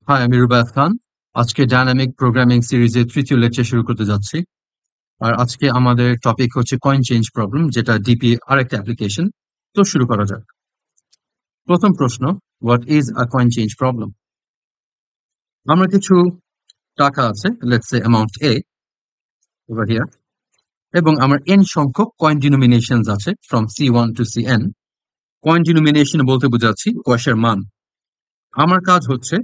High, আমি রুবায়েত খান। আজকে dynamic programming সিরিজের তৃতীয় লেকচার শুরু করতে যাচ্ছি। আর আজকে আমাদের টপিক হচ্ছে কয়েন চেঞ্জ প্রবলেম, যেটা ডিপি আরেকটা অ্যাপ্লিকেশন। তো শুরু করা যাক। প্রথম প্রশ্ন, what is a coin change problem? আমার কিছু টাকা আছে, let's say amount A over here, এবং আমার এন সংখ্যক কয়েন ডিনোমিনেশনস আছে from C1 to Cn। Coin denomination বলতে বোঝাচ্ছি পয়সার মান। আমার কাজ হচ্ছে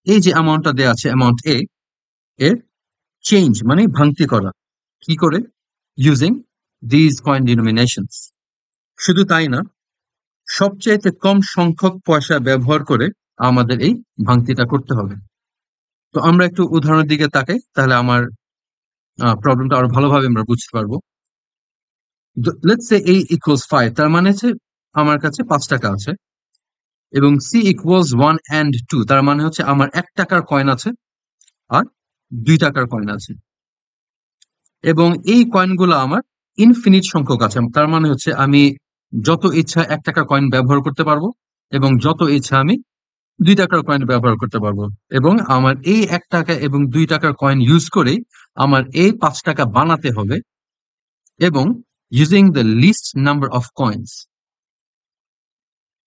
এই যে অ্যামাউন্টটা দেওয়া আছে অ্যামাউন্ট এ, এর চেঞ্জ মানে ভাঙতি করা। কি করে? Using these coin denominations. শুধু তাই না, সবচাইতে কম সংখ্যক পয়সা ব্যবহার করে আমাদের এই ভাঙতিটা করতে হবে। তো আমরা একটু উদাহরণের দিকে তাকাই, তাহলে আমার প্রবলেমটা আরো ভালোভাবে আমরা বুঝতে পারবো। লেটস সে a ইকুয়ালস 5, তার মানে হচ্ছে আমার কাছে 5 টাকা আছে, এবং c ইকুয়ালস 1 and 2, তার মানে হচ্ছে আমার 1 টাকার কয়েন আছে আর 2 টাকার কয়েন আছে, এবং এই কয়েনগুলো আমার ইনফিনিট সংখ্যক আছে। তার মানে হচ্ছে আমি যত ইচ্ছা 1 টাকার কয়েন ব্যবহার করতে পারবো, এবং যত ইচ্ছা আমি 2 টাকার কয়েন ব্যবহার করতে পারবো। এবং আমার এই 1 টাকা এবং 2 টাকার কয়েন ইউজ করে আমার এই 5 টাকা বানাতে হবে, এবং using the least number of coins.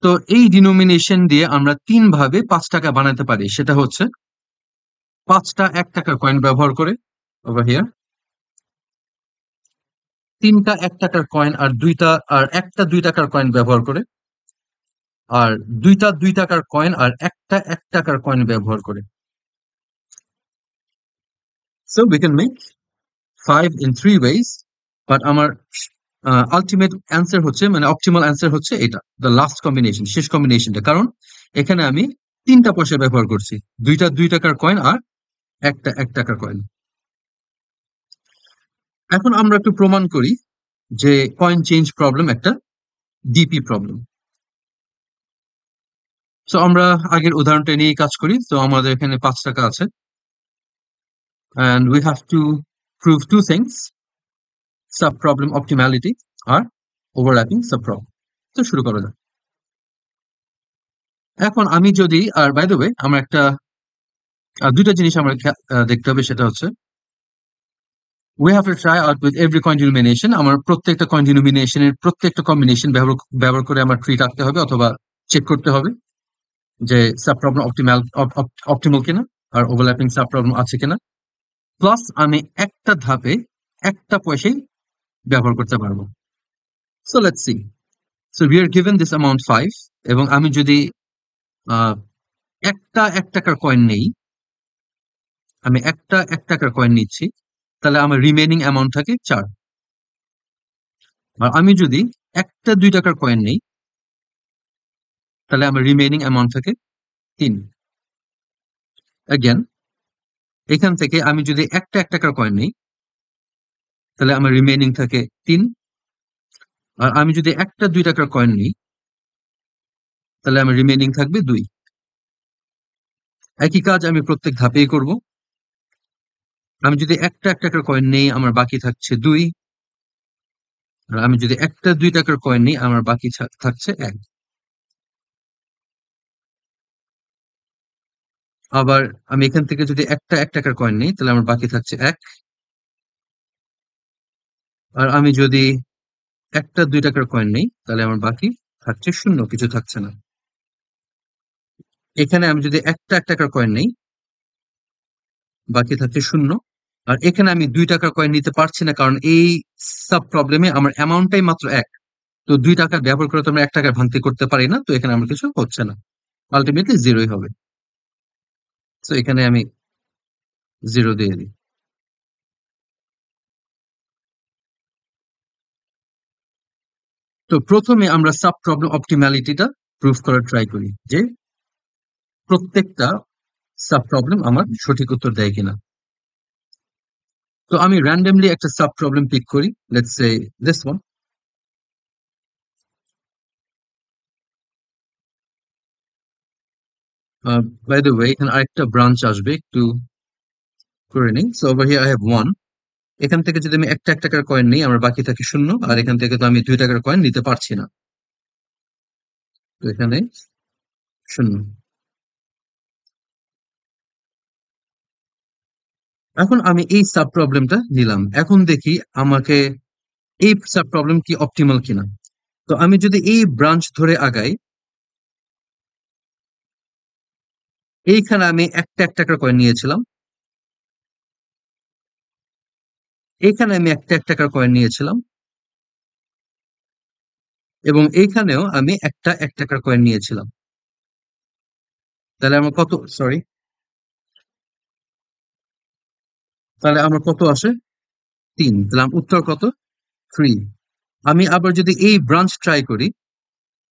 তো এই ডিনোমিনেশন দিয়ে আমরা 3 ভাবে 5 টাকা বানাতে পারি। সেটা হচ্ছে 5টা 1 টাকার কয়েন ব্যবহার করে, ওভার হিয়ার, 3টা 1 টাকার কয়েন আর একটা 2 টাকার কয়েন ব্যবহার করে, আর 2টা 2 টাকার কয়েন আর একটা 1 টাকার কয়েন ব্যবহার করে। So we can make 5 in 3 ways, but আমার আলটিমেট অ্যান্সার হচ্ছে, মানে অপটিমাল অ্যান্সার হচ্ছে এটা, দ্য লাস্ট কম্বিনেশন, শেষ কম্বিনেশনটা। কারণ এখানে আমি 3টা পয়সা ব্যবহার করছি, 2টা 2 টাকার কয়েন আর একটা 1 টাকার কয়েন। এখন আমরা একটু প্রমাণ করি যে কয়েন চেঞ্জ প্রবলেম একটা ডিপি প্রবলেম। তো আমরা আগের উদাহরণটা নিয়ে কাজ করি। তো আমাদের এখানে 5 টাকা আছে, and we have to prove two things: sub problem optimality R overlapping sub problem. তো শুরু করা যাক। এখন আমি যদি, আর বাই দ্য ওয়ে আমার একটা দুইটা জিনিস আমরা দেখতে হবে, সেটা হচ্ছে we have to try out with every coin denomination. আমার প্রত্যেকটা কয়েন ডিনোমিনেশনের প্রত্যেকটা কম্বিনেশন ব্যবহার করে আমার ট্রি রাখতে হবে, অথবা চেক করতে হবে যে সাব প্রবলেম অপটিমাল কিনা আর ওভারল্যাপিং সাব প্রবলেম আছে কিনা। প্লাস আমি একটা ধাপে একটা পয়সাই ব্যবহার করতে পারবো। So let's see. So we are given this amount 5, এবং আমি যদি একটা 1 টাকার কয়েন নেই, আমি একটা 1 টাকার কয়েন নিচ্ছি, তাহলে আমার রিমেনিং অ্যামাউন্ট থাকে 4। আর আমি যদি একটা 2 টাকার কয়েন নেই, তাহলে আমার রিমেনিং অ্যামাউন্ট থাকে 3। অ্যাগেন, এখান থেকে আমি যদি একটা 1 টাকার কয়েন নেই, তাহলে আমার রিমেনিং থাকে 3। আর আমি যদি একটা 2 টাকার কয়েন নিই, তাহলে আমার রিমেনিং থাকবে 2। একই কাজ আমি প্রত্যেক ধাপেই করব। আমি যদি একটা 1 টাকার কয়েন নেই, আমার বাকি থাকছে 2। আর আমি যদি একটা 2 টাকার কয়েন নিই, আমার বাকি থাকছে 1। আবার আমি এখান থেকে যদি একটা 1 টাকার কয়েন নিই, তাহলে আমার বাকি থাকছে 1। আর আমি যদি একটা 2 টাকার কয়েন নিই, তাহলে আমার বাকি থাকছে 0, কিছু থাকছে না। এখানে আমি যদি একটা 1 টাকার কয়েন নিই, বাকি থাকছে 0। আর এখানে আমি 2 টাকার কয়েন নিতে পারছি না, কারণ এই সাব প্রবলেমে আমার অ্যামাউন্টটাই মাত্র 1। তো 2 টাকা ব্যবহার করে তো আমরা 1 টাকার ভাঙতি করতে পারি না, তো এখানে আমার কিছু হচ্ছে না, আলটিমেটলি জিরোই হবে। তো এখানে আমি 0 দিয়ে দিই। তো প্রথমে আমরা সাব প্রবলেম অপটিম্যালিটিটা প্রুফ করার ট্রাই করি, যে প্রত্যেকটা সাব প্রবলেম আমার সঠিক উত্তর দেয় কিনা। তো আমি র্যান্ডমলি একটা সাব প্রবলেম পিক করি, let's say this one. By the way, এখানে আরেকটা ব্রাঞ্চ আসবে, একটু করে নিই। So over here I have 1। এখান থেকে যদি আমি একটা 1 টাকার কয়েন নিই, আমার বাকি থাকে 0। আর এখান থেকে তো আমি 2 টাকার কয়েন নিতে পারছি না, তো এখানে 0। এখন আমি এই সাব প্রবলেমটা নিলাম, এখন দেখি আমাকে এই সাব প্রবলেম কি অপটিমাল কিনা। তো আমি যদি এই ব্রাঞ্চ ধরে আগাই, এইখানে আমি একটা এক টাকার কয়েন নিয়েছিলাম, এইখানে আমি একটা এক টাকার কয়েন নিয়েছিলাম, এবং এইখানেও আমি একটা এক টাকার কয়েন নিয়েছিলাম। তাহলে আমার কত, সরি, তাহলে আমার কত আসে? 3। তাহলে আমার উত্তর কত? 3। আমি আবার যদি এই ব্রাঞ্চ ট্রাই করি,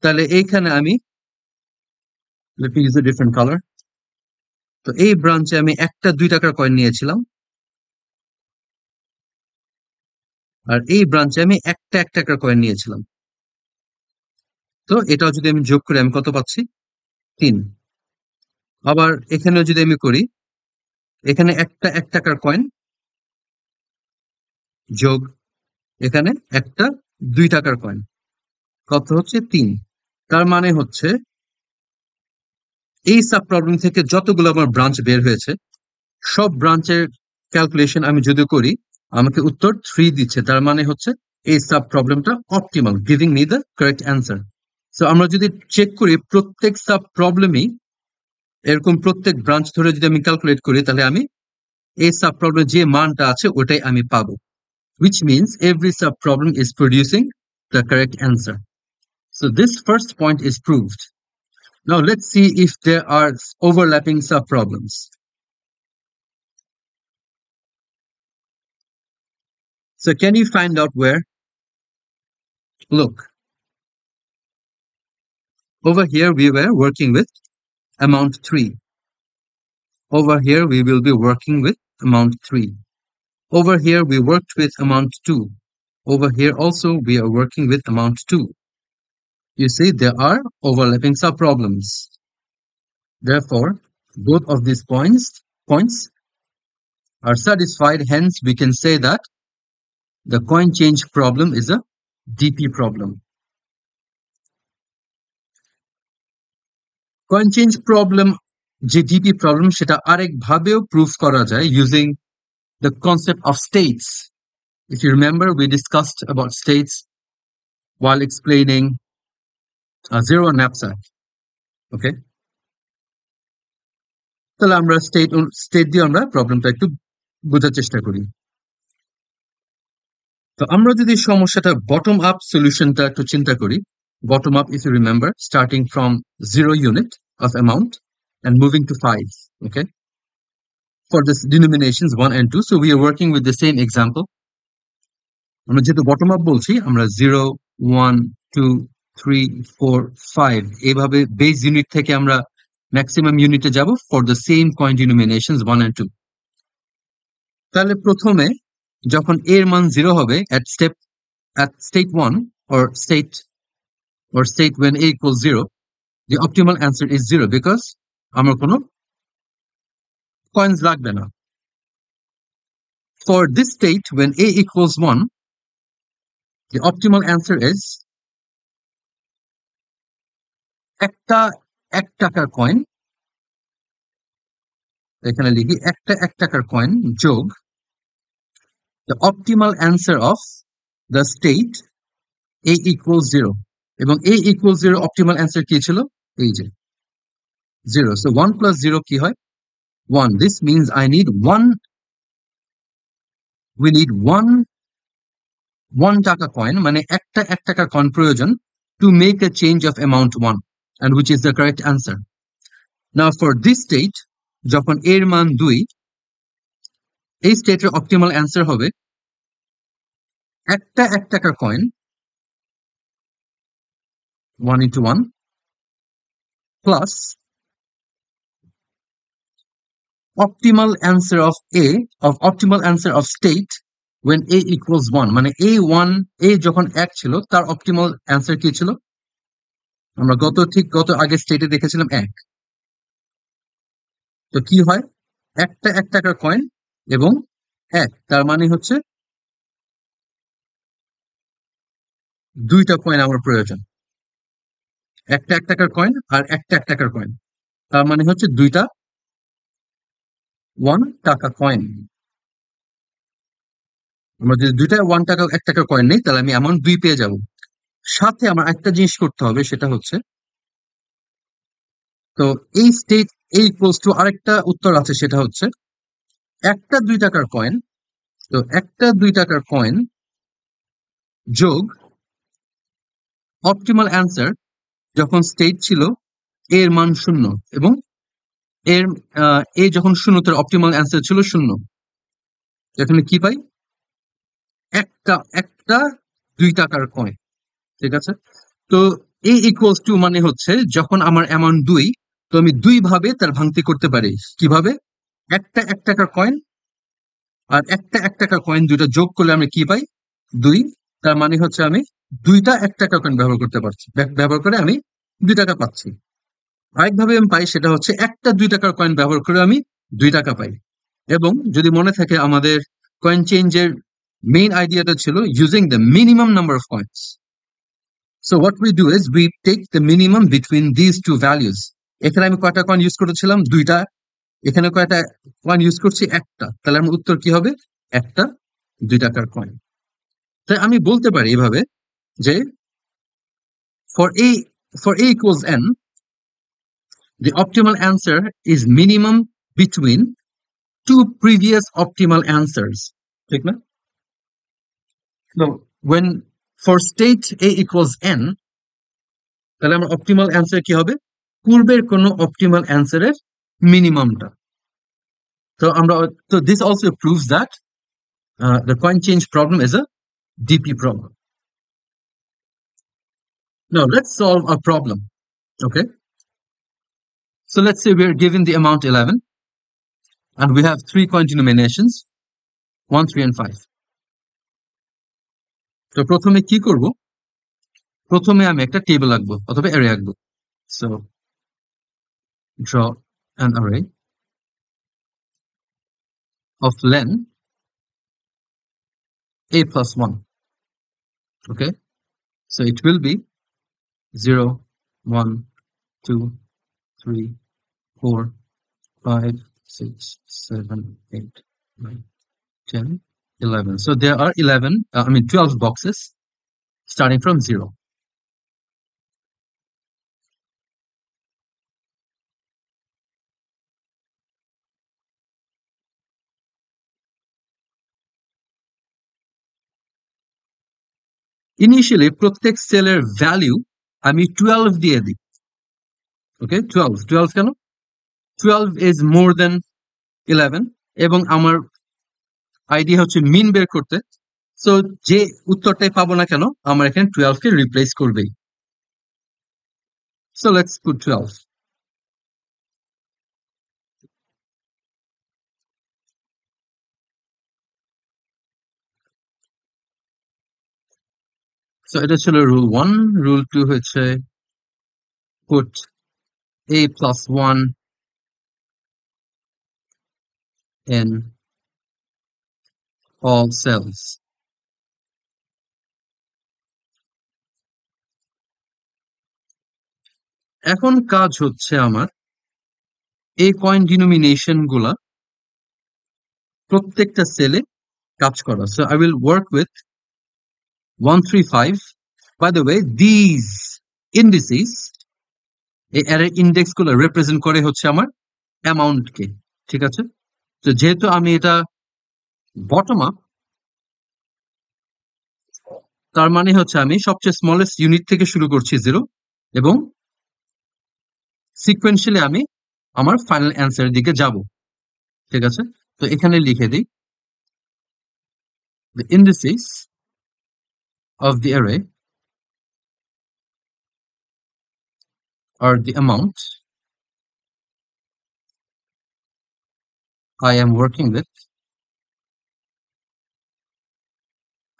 তাহলে এইখানে আমি, let me use a different color, তো এই ব্রাঞ্চে আমি একটা 2 টাকার কয়েন নিয়েছিলাম, আর এই ব্রাঞ্চে আমি একটা এক টাকার কয়েন নিয়েছিলাম। তো এটাও যদি আমি যোগ করি, আমি কত পাচ্ছি? 3। আবার এখানেও যদি আমি করি, এখানে একটা এক টাকার কয়েন যোগ এখানে একটা 2 টাকার কয়েন, কত হচ্ছে? 3। তার মানে হচ্ছে এই সাব প্রবলেম থেকে যতগুলো আমার ব্রাঞ্চ বের হয়েছে, সব ব্রাঞ্চের ক্যালকুলেশন আমি যদি করি, আমাকে উত্তর 3 দিচ্ছে। তার মানে হচ্ছে এই সাব প্রবলেমটা optimal, giving me the correct answer. So আমরা যদি চেক করি প্রত্যেক সাব প্রবলেমই এরকম প্রত্যেক ব্রাঞ্চ ধরে যদি আমি ক্যালকুলেট করি, তাহলে আমি এই সাব প্রবলেম যে মানটা আছে ওটাই আমি পাবো, which means every sub problem is producing the correct answer. So this first point is proved. Now let's see if there are overlapping sub problems. So can you find out where? Look, over here we were working with amount 3. Over here we will be working with amount 3. Over here we worked with amount 2. Over here also we are working with amount 2. You see, there are overlapping subproblems. Therefore, both of these points are satisfied. Hence, we can say that the coin change problem is a DP problem. Coin change problem, যে DP problem, সেটা আরেক ভাবেও prove করা যায় using the concept of states. If you remember, we discussed about states while explaining zero knapsack. Okay, তাহলে আমরা state দিয়ে আমরা প্রবলেমটা একটু বোঝার চেষ্টা করি। তো আমরা যদি সমস্যাটা বটম আপ সলিউশনটা একটু চিন্তা করি, bottom up, if you remember, starting from 0 unit of amount and moving to 5, okay, for this denominations 1 and 2. So we are working with the same example. আমরা যেহেতু bottom up বলছি, আমরা 0, 1, 2, 3, 4, 5 এইভাবে বেস ইউনিট থেকে আমরা ম্যাক্সিমাম ইউনিটে যাব for the same coin denominations 1 and 2. তাহলে প্রথমে যখন এর মান 0 হবে at state 1 or state when a equals 0, the optimal answer is 0 because আমার কোনো coins লাগবে না. For this state when a equals 1, the optimal answer is একটা এক টাকার কয়েন, এখানে লিখি একটা এক টাকার কয়েন যোগ the optimal answer of the state a equals 0. এবং a equals 0 optimal answer কি ছিল? এই যে 0. So 1 plus 0 কি হয়? 1. This means we need one টাকা কয়েন, মানে একটা এক টাকার কয়েন প্রয়োজন to make a change of amount 1, and which is the correct answer. Now for this state, যখন এর মান 2, এই স্টেটের অপটিমাল অ্যান্সার হবে একটা এক টাকার coin 1 into 1 plus optimal answer of state when a equals 1, মানে a যখন 1 ছিল তার অপটিমাল অ্যান্সার কি ছিল? আমরা গত আগে স্টেটে দেখেছিলাম 1। তো কি হয়? একটা এক টাকার কয়েন এবং 1, তার মানে হচ্ছে 2টা কয়েন আমার প্রয়োজন, একটা এক টাকার কয়েন আর একটা এক টাকার কয়েন, তার মানে হচ্ছে 2টা 1 টাকা কয়েন। আমরা যদি দুইটা 1 টাকা 1 টাকার কয়েন নেই তাহলে আমি অ্যামাউন্ট 2 পেয়ে যাব। সাথে আমার একটা জিনিস করতে হবে, সেটা হচ্ছে, তো এই স্টেট এই ইকুয়ালস টু আরেকটা উত্তর আছে, সেটা হচ্ছে একটা 2 টাকার কয়েন, তো একটা 2 টাকার কয়েন যোগ অপটিমাল অ্যান্সার যখন স্টেট ছিল এর মান 0 এবং এর এ যখন 0 তার অপটিমাল অ্যান্সার ছিল 0, এখানে কি পাই? একটা একটা 2 টাকার কয়েন। ঠিক আছে, তো এ ইকুয়ালস টু মানে হচ্ছে যখন আমার অ্যামাউন্ট 2, তো আমি 2 ভাবে তার ভাঙতি করতে পারি। কিভাবে? একটা 1 টাকার কয়েন আর একটা 1 টাকার কয়েন দুইটা যোগ করলে আমি কি পাই? 2। তার মানে হচ্ছে আমি দুইটা 1 টাকার কয়েন ব্যবহার করতে পারছি, ব্যবহার করে আমি 2 টাকা পাচ্ছি। আরেকভাবে আমি পাই, সেটা হচ্ছে একটা 2 টাকার কয়েন ব্যবহার করে আমি 2 টাকা পাই। এবং যদি মনে থাকে আমাদের কয়েন চেঞ্জের মেইন আইডিয়াটা ছিল using the minimum number of coins. So what we do is we take the minimum between this two values. এখানে আমি কয়টা কয়েন ইউজ করেছিলাম? 2টা। এখানে কয়টা কয়েন ইউজ করছি? একটা। তাহলে আমার উত্তর কি হবে? একটা 2 টাকার কয়েন। তাই আমি বলতে পারি এভাবে যে for a for a equals n, the optimal answer is minimum between two previous optimal answers. ঠিক না? So when for state a equals n, তাহলে আমার অপটিমাল অ্যান্সার কি হবে? পূর্বের কোন অপটিমাল অ্যান্সারের মিনিমামটা। তো আমরা, তো this also proves that the coin change problem is a DP problem. Now let's solve a problem. Okay, so let's say we're given the amount 11 and we have three coin denominations 1, 3 and 5. তো প্রথমে কি করব? প্রথমে আমি একটা table আঁকবো অথবা array আঁকবো। So draw an array of len a plus 1. Okay, so it will be 0, 1, 2, 3, 4, 5, 6, 7, 8, 9, 10, 11. So there are 12 boxes starting from 0. Initially প্রত্যেক সেলের ভ্যালু আমি 12 দিয়ে দিই। ওকে, 12 কেন? 12 is more than 11 এবং আমার আইডিয়া হচ্ছে মিন বের করতে। সো যে উত্তরটাই পাবো না কেন, আমার এখানে 12 কে রিপ্লেস করবেই। So let's put 12. সো এটা ছিল রুল 1। রুল 2 হচ্ছে put a plus 1 in all cells. এখন কাজ হচ্ছে আমার এই কয়েন ডিনোমিনেশন গুলা প্রত্যেকটা সেলে কাজ করা। So I will work with 1, 3, 5. By the way, this indices, এই অ্যারে ইন্ডেক্স গুলো রিপ্রেজেন্ট করে হচ্ছে আমার অ্যামাউন্টকে। ঠিক আছে, তো যেহেতু আমি এটা বটম আপ, তার মানে হচ্ছে আমি সবচেয়ে স্মলেস্ট ইউনিট থেকে শুরু করছি 0 এবং সিকোয়েন্সিয়ালি আমি আমার ফাইনাল অ্যান্সারের দিকে যাব। ঠিক আছে, তো এখানে লিখে দিই the indices of the array are the amount I am working with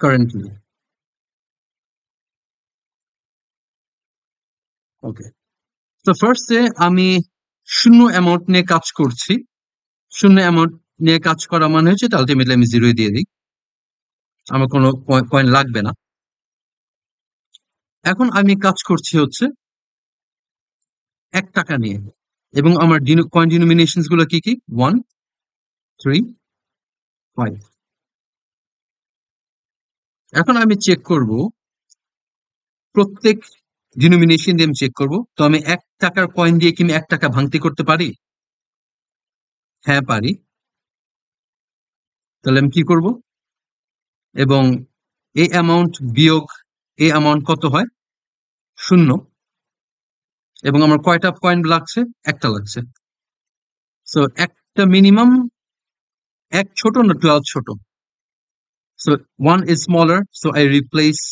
currently. ওকে, তো ফার্স্টে আমি শূন্য অ্যামাউন্ট নিয়ে কাজ করছি। শূন্য অ্যামাউন্ট নিয়ে কাজ করা মানে হচ্ছে আলটিমেটলি আমি 0 দিয়ে দিই, আমার কোনো কয়েন লাগবে না। এখন আমি কাজ করছি হচ্ছে 1 টাকা নিয়ে এবং আমার কয়েন ডিনোমিনেশনস গুলো কি কি? 1, 3, 5। এখন আমি চেক করব, প্রত্যেক ডিনোমিনেশন দিয়ে আমি চেক করব। তো আমি 1 টাকার কয়েন দিয়ে কি আমি 1 টাকা ভাঙতি করতে পারি? হ্যাঁ, পারি। তাহলে আমি কি করব? এবং এই অ্যামাউন্ট বিয়োগ এই অ্যামাউন্ট কত হয়? 0। এবং আমার কয়টা কয়েন লাগছে? একটা লাগছে। সো একটা মিনিমাম, এক ছোট না 12 ছোট? So 1 is smaller, so I replace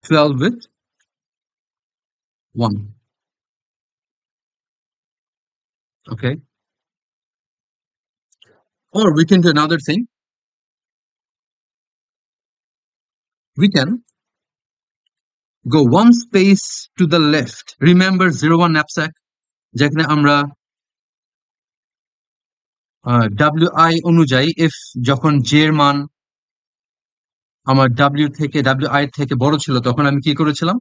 12 with 1. Okay. Or we can do another thing. We can go one space to the left. Remember 01 knapsack? যেখানে আমরা WI অনুযায়ী যখন J এর মান আমার WI থেকে বড় ছিল, তখন আমি কি করেছিলাম?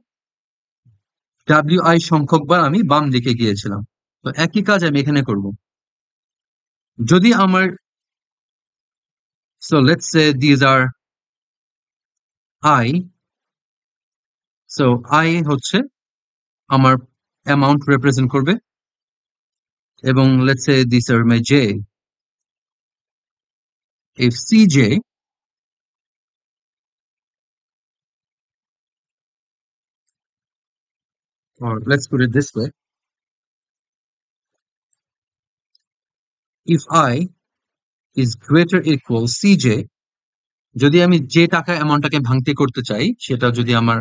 WI সংখ্যকবার আমি বাম দিকে গিয়েছিলাম। তো একই কাজ আমি এখানে করব। যদি আমার, so let's say these are I, so I হচ্ছে আমার অ্যামাউন্ট রিপ্রেজেন্ট করবে, এবং let's say these are my J. If CJ, or let's put it this way, if I is greater equal CJ, যদি আমি যে টাকা অ্যামাউন্টটাকে ভাঙতি করতে চাই সেটা যদি আমার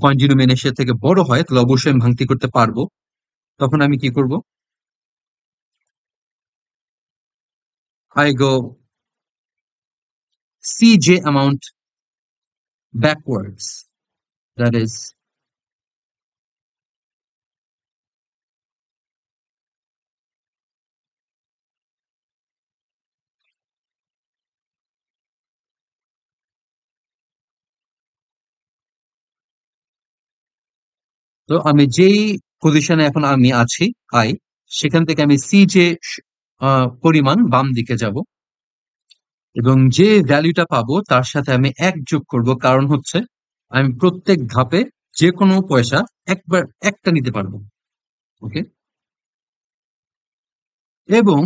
কয়েন ডিনোমিনেশন থেকে বড় হয়, তাহলে অবশ্যই আমি ভাঙতি করতে পারবো। তখন আমি কি করব? I go CJ amount backwards. That is, তো আমি যেই পজিশনে এখন আমি আছি আই, সেখান থেকে আমি CJ পরিমাণ বাম দিকে যাব, এবং যে ভ্যালুটা পাবো তার সাথে আমি 1 যোগ করব, কারণ হচ্ছে আমি প্রত্যেক ধাপে যে কোনো পয়সা একবার একটা নিতে পারবো। ওকে। এবং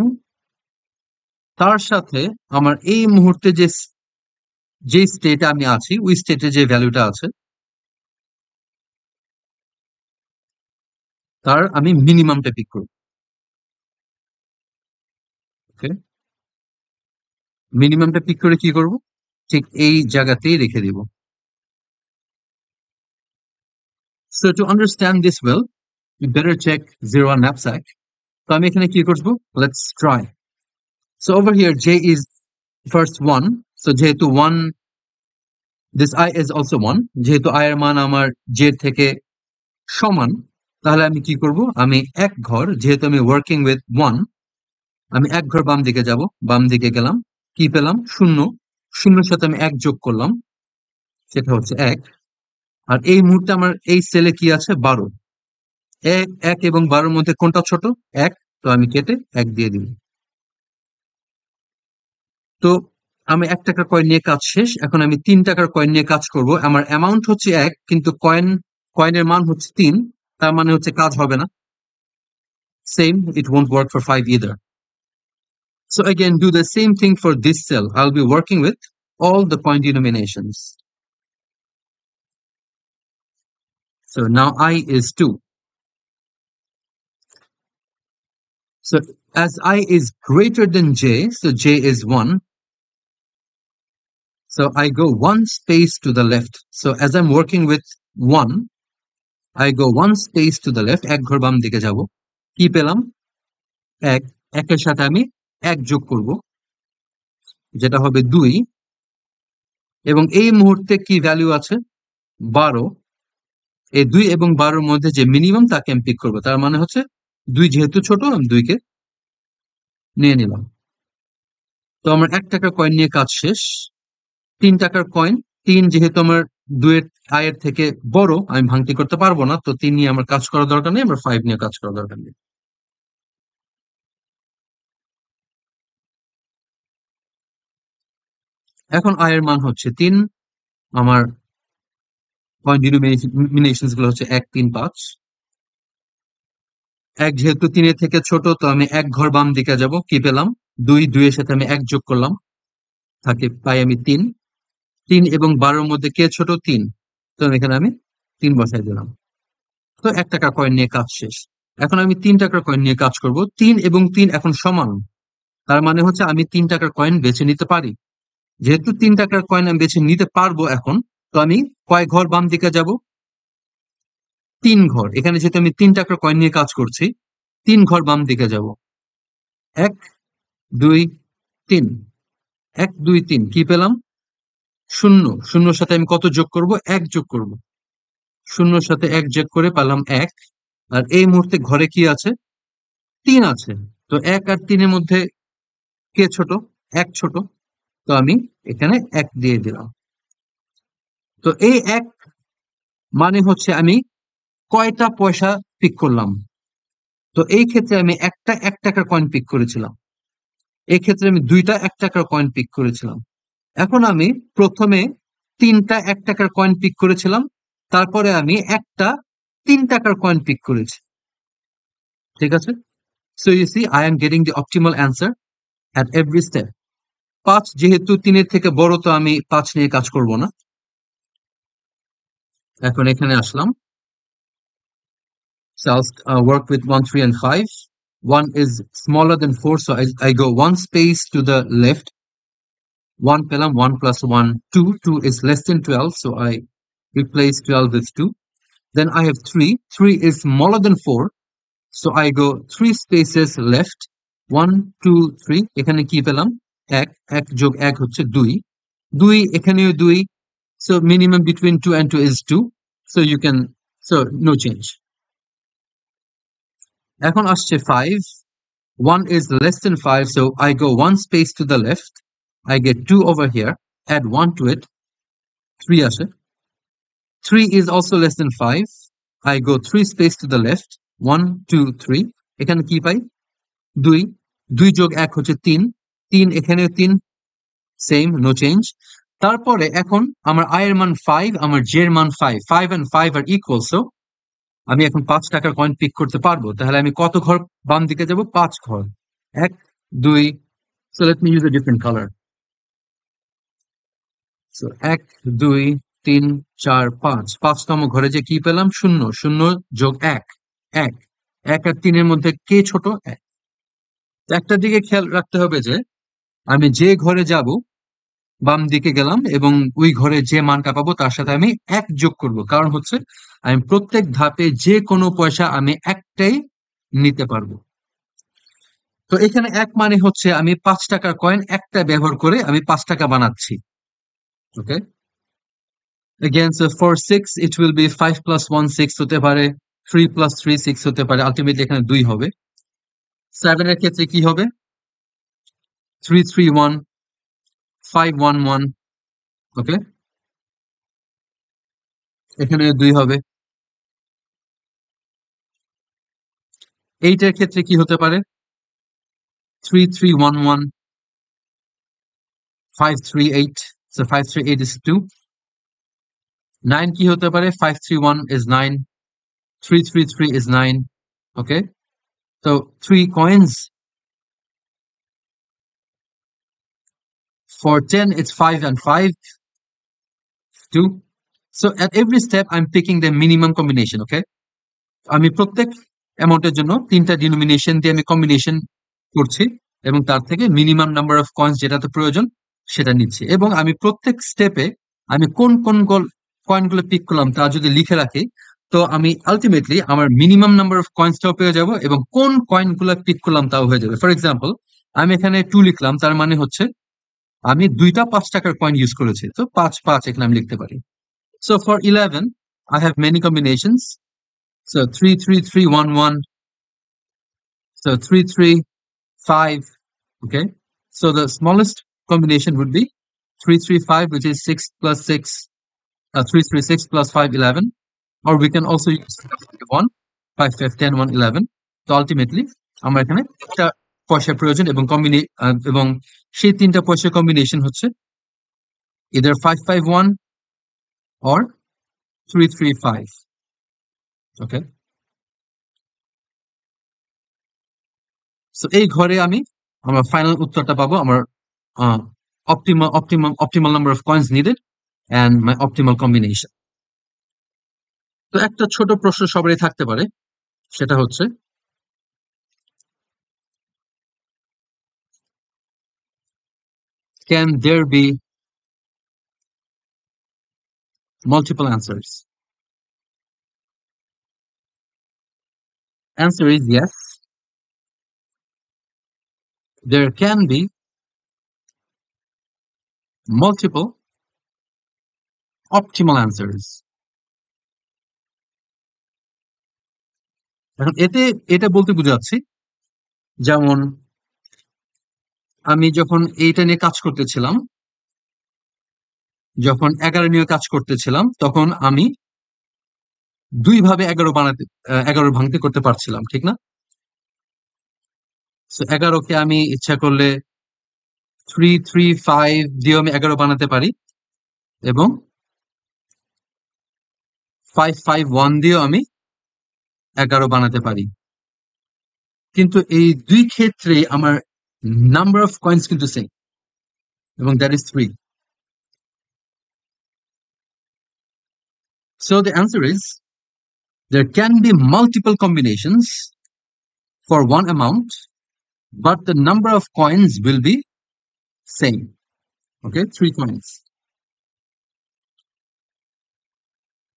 তার সাথে আমার এই মুহূর্তে যে স্টেটে আমি আছি, ওই স্টেটে যে ভ্যালুটা আছে তার আমি মিনিমামটা পিক করব। ওকে। মিনিমামটা পিক করে কি করব? ঠিক এই জায়গাতেই রেখে দিব। So to understand this well, you better check 01 knapsack. তো আমি এখানে কি করব? Let's try. So over here J is first 1. So যেহেতু 1, this I is also 1, যেহেতু I এর মান আমার J থেকে সমান, তাহলে আমি কি করব? আমি এক ঘর, যেহেতু আমি ওয়ার্কিং উইথ 1, আমি এক ঘর বাম দিকে যাব। বাম দিকে গেলাম, কি পেলাম? 0। শূন্যর সাথে আমি 1 যোগ করলাম, সেটা হচ্ছে 1। আর এই মুহূর্তে আমার এই সেলে কি আছে? 12। 1 এবং 12-র মধ্যে কোনটা ছোট? 1। তো আমি কেটে 1 দিয়ে দিলাম। তো আমি 1 টাকার কয়েন নিয়ে কাজ শেষ। এখন আমি 3 টাকার কয়েন নিয়ে কাজ করব। আমার অ্যামাউন্ট হচ্ছে 1, কিন্তু কয়েনের মান হচ্ছে 3। তার মানে হচ্ছে কাজ হবে না। Same, it won't work for 5 either. So again, do the same thing for this cell. I'll be working with all the coin denominations. So now I is 2. So as I is greater than J, so J is 1. So I go one space to the left. So as I'm working with 1, I go one space to the left. এক ঘর বাম দিকে যাব। কি পেলাম? 1। 1-এর সাথে আমি 1 যোগ করব, যেটা হবে 2। এবং এই মুহূর্তে কি ভ্যালু আছে? 12। এই 2 এবং 12-র মধ্যে যে মিনিমাম, তাকে আমি পিক করবো। তার মানে হচ্ছে 2 যেহেতু ছোট, আমি 2 কে নিয়ে নিলাম। তো আমার 1 টাকার কয়েন নিয়ে কাজ শেষ। 3 টাকার কয়েন, 3 যেহেতু আমার 2-এর আয়ের থেকে বড়, আমি ভাঙতি করতে পারবো না, তো 3 নিয়ে আমার কাজ করার দরকার নেই। আমার 5 নিয়ে কাজ করার দরকার নেই। এখন আয়ের মান হচ্ছে 3, আমার কয়েন ডিনোমিনেশনস গুলো হচ্ছে 1, 3, 5। 1 যেহেতু 3 এর থেকে ছোট, তো আমি 1 ঘর বাম দিকে যাব। কি পেলাম? 2, 2 এর সাথে আমি 1 যোগ করলাম, পাই আমি 3। 3 এবং 12 এর মধ্যে কে ছোট? 3। তো এখানে আমি 3 বসাই দিলাম। তো 1 টাকার কয়েন নিয়ে কাজ শেষ। এখন আমি 3 টাকার কয়েন নিয়ে কাজ করব। 3 এবং 3 এখন সমান, তার মানে হচ্ছে আমি 3 টাকার কয়েন বেছে নিতে পারি। যেহেতু 3 টাকার কয়েন আমি বেছে নিতে পারবো এখন, তো আমি কয় ঘর বাম দিকে যাব? 3 ঘর। এখানে যেহেতু আমি 3 টাকার কয়েন নিয়ে কাজ করছি, 3 ঘর বাম দিকে যাব। 1, 2, 3। 1, 2, 3 কি পেলাম? শূন্য। শূন্যর সাথে আমি কত যোগ করব? 1 যোগ করব। শূন্যর সাথে 1 যোগ করে পেলাম 1। আর এই মুহূর্তে ঘরে কি আছে? 3 আছে। তো 1 আর 3 এর মধ্যে কে ছোট? 1 ছোট। তো আমি এখানে 1 দিয়ে দিলাম। তো এই 1 মানে হচ্ছে আমি কয়টা পয়সা পিক করলাম? তো এই ক্ষেত্রে আমি একটা 1 টাকার কয়েন পিক করেছিলাম। এই ক্ষেত্রে আমি দুইটা 1 টাকার কয়েন পিক করেছিলাম। এখন আমি প্রথমে 3টা 1 টাকার কয়েন পিক করেছিলাম। তারপরে আমি একটা 3 টাকার কয়েন পিক করেছি। ঠিক আছে? So you see I am getting the optimal answer at every step. 5 যেহেতু 3 এর থেকে বড়, তো আমি 5 নিয়ে কাজ করব না। এখন এখানে আসলাম। So I'll work with 1, 3, and 5. 1 is smaller than 4, so I go one space to the left. 1 পেলাম, 1 plus 1, 2. 2 is less than 12, so I replace 12 with 2. Then I have 3. 3 is smaller than 4, so I go 3 spaces left. 1, 2, 3. এখানে কি পেলাম? 1। 1 যোগ 1 হচ্ছে 2। 2 এখানেও 2, so minimum between 2 and 2 is 2, so you can, so no change. এখন আসছে 5. 1 is less than 5, so I go one space to the left. I get 2 over here, add 1 to it, 3 আসে। 3 is also less than 5. I go 3 space to the left, 1, 2, 3. এখানে কি পাই? 2। 2 যোগ 1 হচ্ছে 3। 3 এখানেও 3, same, no change. তারপরে এখন আমার I এর মান 5, আমার J এর মান 5। 5 and 5 are equal, so আমি এখন 5 টাকার কয়েন পিক করতে পারবো। তাহলে আমি কত ঘর বাম দিকে যাব? 5 ঘর। 1, 2, so let me use a different color. So 1, 2, 3, 4, 5। 5তম ঘরে যে কি পেলাম? 0। 0 যোগ 1, 1। 1 আর 3 এর মধ্যে কে ছোট? 1। একটার দিকে খেয়াল রাখতে হবে যে আমি যে ঘরে যাব, বাম দিকে গেলাম এবং ওই ঘরে যে মানটা পাবো তার সাথে আমি 1 যোগ করব। কারণ হচ্ছে আমি প্রত্যেক ধাপে যে কোনো পয়সা আমি একটাই নিতে পারবো। তো এখানে 1 মানে হচ্ছে আমি 5 টাকার কয়েন একটা ব্যবহার করে আমি 5 টাকা বানাচ্ছি। ওকে? Again, so for 6 it will be 5 plus 1, 6 হতে পারে, 3 plus 3, 6 হতে পারে। আলটিমেটলি এখানে 2 হবে। 7 এর ক্ষেত্রে কি হবে? 3, 3, 1, 5, 1, 1। ওকে? এখানে 2 হবে। 8 এর ক্ষেত্রে কি হতে পারে? 3, 3, 1, 1, 5, 3, 8. So 5, 3, 8 is 2. 9 কি হতে পারে? 5, 3, 1 is 9. 3, 3, 3 is 9. Okay? So 3 coins. For 10, it's 5 and 5, 2. So at every step, I'm picking the minimum combination, okay? আমি প্রত্যেক অ্যামাউন্টের জন্য 3টা ডিনোমিনেশন দিয়ে আমি কম্বিনেশন করছি এবং তার থেকে মিনিমাম নাম্বার অফ কয়েন্স যেটাতে প্রয়োজন সেটা নিচ্ছি। এবং আমি প্রত্যেক স্টেপে আমি কোন কোন কয়েনগুলো পিক করলাম তা যদি লিখে রাখি, তো আমি আলটিমেটলি আমার মিনিমাম নাম্বার অফ কয়েন্সটাও পেয়ে যাব এবং কোন কয়েনগুলো পিক করলাম তাও হয়ে যাবে। ফর এক্সাম্পল, আমি এখানে 2 লিখলাম, তার মানে হচ্ছে আমি 2টা 5 টাকার কয়েন ইউজ করেছি, তো 5, 5 এখানে আমি লিখতে পারি। So for 11, I have many combinations. So 3, 3, 3, 1, 1. So 3, 3, 5. Okay. So the smallest combination would be 3, 3, 5, which is 6 plus 6, 3, 3, 6 plus 5, 11. Or we can also use 1, 5, 5, 10, 1, 11. So ultimately, আমরা এখানে একটা পয়সার প্রয়োজন এবং সেই 3টা পয়সার কম্বিনেশন হচ্ছে either 5, 5, 1, or 335. ওকে, সো এই ঘরে আমি আমার ফাইনাল উত্তরটা পাবো, আমার optimal number of coins needed and my optimal combination. তো একটা ছোট প্রশ্ন সবারই থাকতে পারে, সেটা হচ্ছে can there be multiple answers? Answer is yes. There can be multiple optimal answers. এখন এটা বলতে বুঝাচ্ছি, যেমন আমি যখন এইটা নিয়ে কাজ করতেছিলাম, যখন 11 নিয়ে কাজ করতেছিলাম, তখন আমি দুই ভাবে 11 ভাঙতে করতে পারছিলাম, ঠিক না? সো 11কে আমি ইচ্ছা করলে 335 দিয়েও আমি 11 বানাতে পারি, এবং 551 দিয়েও আমি 11 বানাতে পারি। কিন্তু এই দুই ক্ষেত্রে আমার নাম্বার অফ কয়েন্স কিন্তু সেম, এবং that is 3. So the answer is there can be multiple combinations for one amount, but the number of coins will be same. Okay, 3 coins.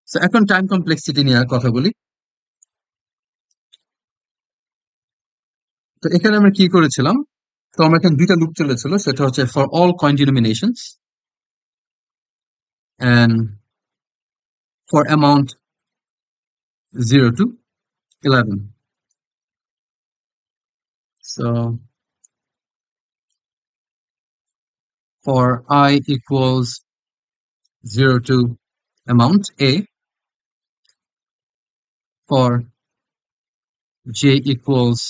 So এখন টাইম কমপ্লেক্সিটি নিয়ে কথা বলি। তো এখানে আমরা কি করেছিলাম, তো আমরা এখানে দুইটা লুপ চলেছিল, সেটা হচ্ছে for all coin denominations and for amount 0 to 11. So for I equals 0 to amount A, for J equals,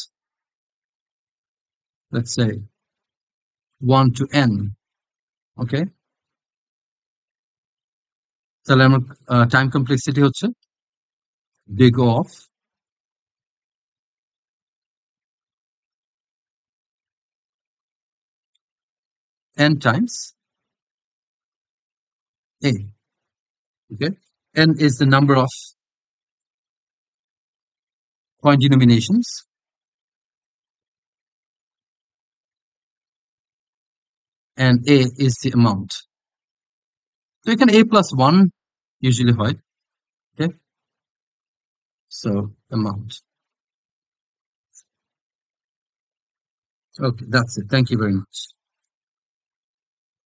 let's say, 1 to N. Okay, তাহলে আমার টাইম কমপ্লেক্সিটি হচ্ছে big of N times A. Okay, N is the number of coin denominations, and A is the amount. So you can A plus 1 usually হয়. Okay, so amount. Okay, that's it. Thank you very much.